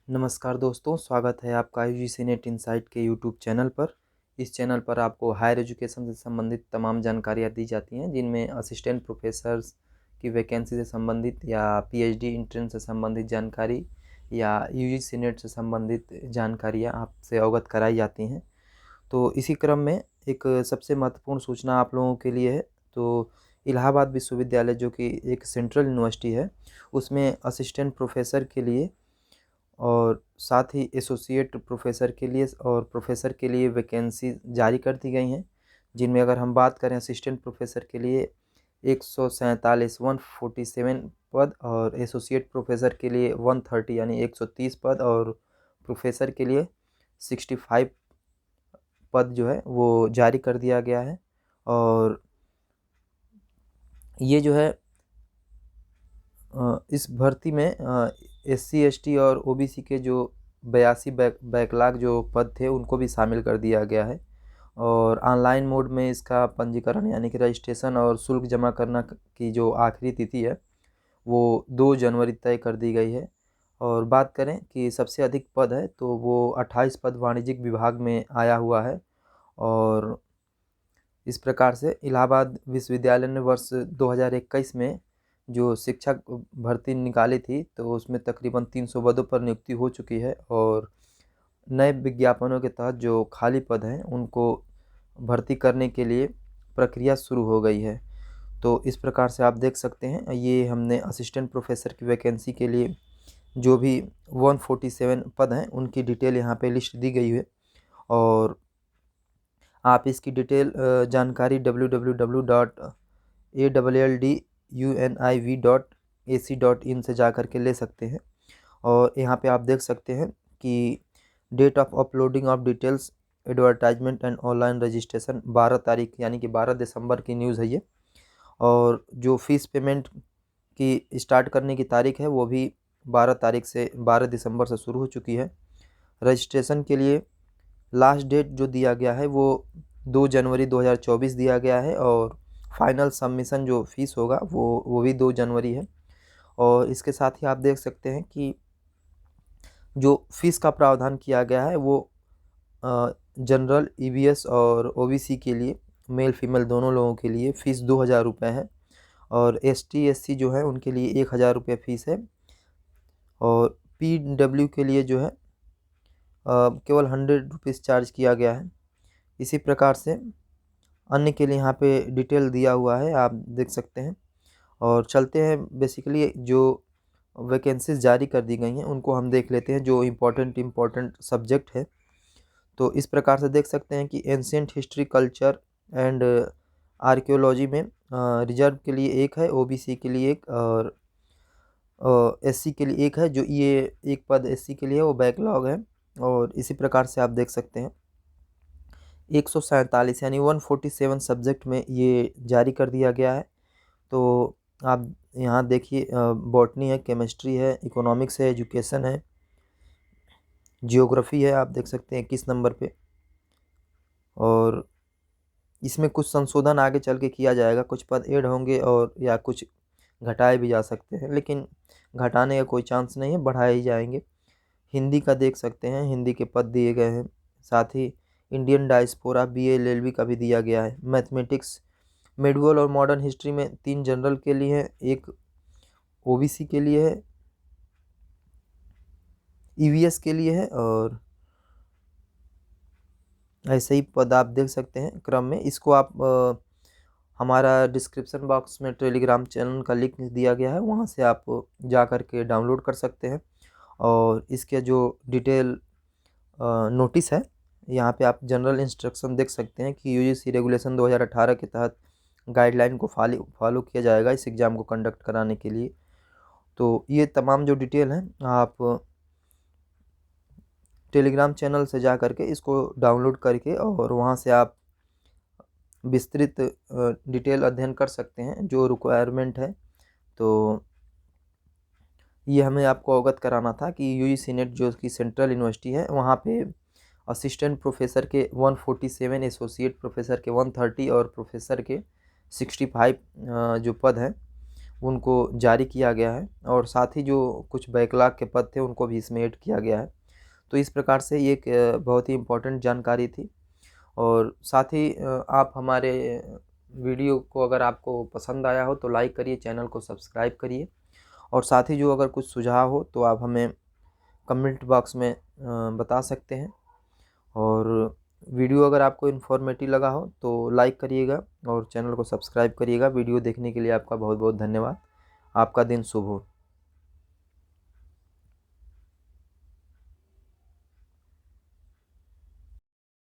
नमस्कार दोस्तों, स्वागत है आपका यूजीसी नेट इनसाइट के यूट्यूब चैनल पर। इस चैनल पर आपको हायर एजुकेशन से संबंधित तमाम जानकारियाँ दी जाती हैं, जिनमें असिस्टेंट प्रोफेसर्स की वैकेंसी से संबंधित या पीएचडी इंट्रेंस से संबंधित जानकारी या यूजीसी नेट से संबंधित जानकारियाँ आपसे अवगत कराई जाती हैं। तो इसी क्रम में एक सबसे महत्वपूर्ण सूचना आप लोगों के लिए है। तो इलाहाबाद विश्वविद्यालय, जो कि एक सेंट्रल यूनिवर्सिटी है, उसमें असिस्टेंट प्रोफेसर के लिए और साथ ही एसोसिएट प्रोफेसर के लिए और प्रोफेसर के लिए वैकेंसी जारी कर दी गई हैं, जिनमें अगर हम बात करें असिस्टेंट प्रोफेसर के लिए 147 पद और एसोसिएट प्रोफेसर के लिए 130 यानी 130 पद और प्रोफेसर के लिए 65 पद जो है वो जारी कर दिया गया है। और ये जो है इस भर्ती में एससी एसटी और ओबीसी के जो 82 बैकलॉग जो पद थे उनको भी शामिल कर दिया गया है। और ऑनलाइन मोड में इसका पंजीकरण यानी कि रजिस्ट्रेशन और शुल्क जमा करना की जो आखिरी तिथि है वो 2 जनवरी तय कर दी गई है। और बात करें कि सबसे अधिक पद है तो वो 28 पद वाणिज्यिक विभाग में आया हुआ है। और इस प्रकार से इलाहाबाद विश्वविद्यालय ने वर्ष 2021 में जो शिक्षक भर्ती निकाली थी तो उसमें तकरीबन 300 पदों पर नियुक्ति हो चुकी है। और नए विज्ञापनों के तहत जो खाली पद हैं उनको भर्ती करने के लिए प्रक्रिया शुरू हो गई है। तो इस प्रकार से आप देख सकते हैं, ये हमने असिस्टेंट प्रोफेसर की वैकेंसी के लिए जो भी 147 पद हैं उनकी डिटेल यहाँ पे लिस्ट दी गई है। और आप इसकी डिटेल जानकारी www.alllduniv.ac.in से जा कर के ले सकते हैं। और यहाँ पे आप देख सकते हैं कि date of uploading of details advertisement and online registration 12 तारीख यानी कि 12 दिसंबर की न्यूज़ है ये। और जो फीस पेमेंट की स्टार्ट करने की तारीख है वो भी 12 तारीख से 12 दिसंबर से शुरू हो चुकी है। रजिस्ट्रेशन के लिए लास्ट डेट जो दिया गया है वो 2 जनवरी 2024 दिया गया है। और फाइनल सबमिशन जो फीस होगा वो भी 2 जनवरी है। और इसके साथ ही आप देख सकते हैं कि जो फीस का प्रावधान किया गया है वो जनरल ईवीएस और ओबीसी के लिए मेल फीमेल दोनों लोगों के लिए फ़ीस 2000 रुपये है। और एसटी एससी जो है उनके लिए 1000 रुपये फ़ीस है। और पीडब्ल्यू के लिए जो है केवल 100 रुपीज़ चार्ज किया गया है। इसी प्रकार से अन्य के लिए यहाँ पे डिटेल दिया हुआ है, आप देख सकते हैं। और चलते हैं बेसिकली जो वैकेंसीज जारी कर दी गई हैं उनको हम देख लेते हैं, जो इम्पोर्टेंट सब्जेक्ट है। तो इस प्रकार से देख सकते हैं कि ancient history, culture and archaeology में रिजर्व के लिए एक है, ओबीसी के लिए एक और एससी के लिए एक है। जो ये एक पद एससी के लिए है वो बैकलॉग है। और इसी प्रकार से आप देख सकते हैं 147 यानी 147 सब्जेक्ट में ये जारी कर दिया गया है। तो आप यहाँ देखिए, बॉटनी है, केमिस्ट्री है, इकोनॉमिक्स है, एजुकेशन है, जियोग्राफी है, आप देख सकते हैं किस नंबर पे। और इसमें कुछ संशोधन आगे चल के किया जाएगा, कुछ पद ऐड होंगे और या कुछ घटाए भी जा सकते हैं, लेकिन घटाने का कोई चांस नहीं है, बढ़ाए ही जाएंगे। हिंदी का देख सकते हैं, हिंदी के पद दिए गए हैं। साथ ही इंडियन डायस्पोरा बीए एलएलबी का भी दिया गया है। मैथमेटिक्स, मेडिवल और मॉडर्न हिस्ट्री में 3 जनरल के लिए है, एक ओबीसी के लिए है, ईवीएस के लिए है। और ऐसे ही पद आप देख सकते हैं क्रम में। इसको आप हमारा डिस्क्रिप्शन बॉक्स में टेलीग्राम चैनल का लिंक दिया गया है, वहाँ से आप जा कर के डाउनलोड कर सकते हैं। और इसके जो डिटेल नोटिस है, यहाँ पे आप जनरल इंस्ट्रक्शन देख सकते हैं कि यूजीसी रेगुलेशन 2018 के तहत गाइडलाइन को फॉलो किया जाएगा इस एग्ज़ाम को कंडक्ट कराने के लिए। तो ये तमाम जो डिटेल हैं आप टेलीग्राम चैनल से जा करके इसको डाउनलोड करके और वहाँ से आप विस्तृत डिटेल अध्ययन कर सकते हैं जो रिक्वायरमेंट है। तो ये हमें आपको अवगत कराना था कि यूजीसी नेट जो कि सेंट्रल यूनिवर्सिटी है वहाँ पे असिस्टेंट प्रोफेसर के 147, एसोसिएट प्रोफेसर के 130 और प्रोफेसर के 65 जो पद हैं उनको जारी किया गया है, और साथ ही जो कुछ बैकलॉग के पद थे उनको भी इसमें ऐड किया गया है। तो इस प्रकार से ये एक बहुत ही इम्पोर्टेंट जानकारी थी। और साथ ही आप हमारे वीडियो को अगर आपको पसंद आया हो तो लाइक करिए, चैनल को सब्सक्राइब करिए, और साथ ही जो अगर कुछ सुझाव हो तो आप हमें कमेंट बॉक्स में बता सकते हैं। और वीडियो अगर आपको इन्फॉर्मेटिव लगा हो तो लाइक करिएगा और चैनल को सब्सक्राइब करिएगा। वीडियो देखने के लिए आपका बहुत बहुत धन्यवाद। आपका दिन शुभ हो।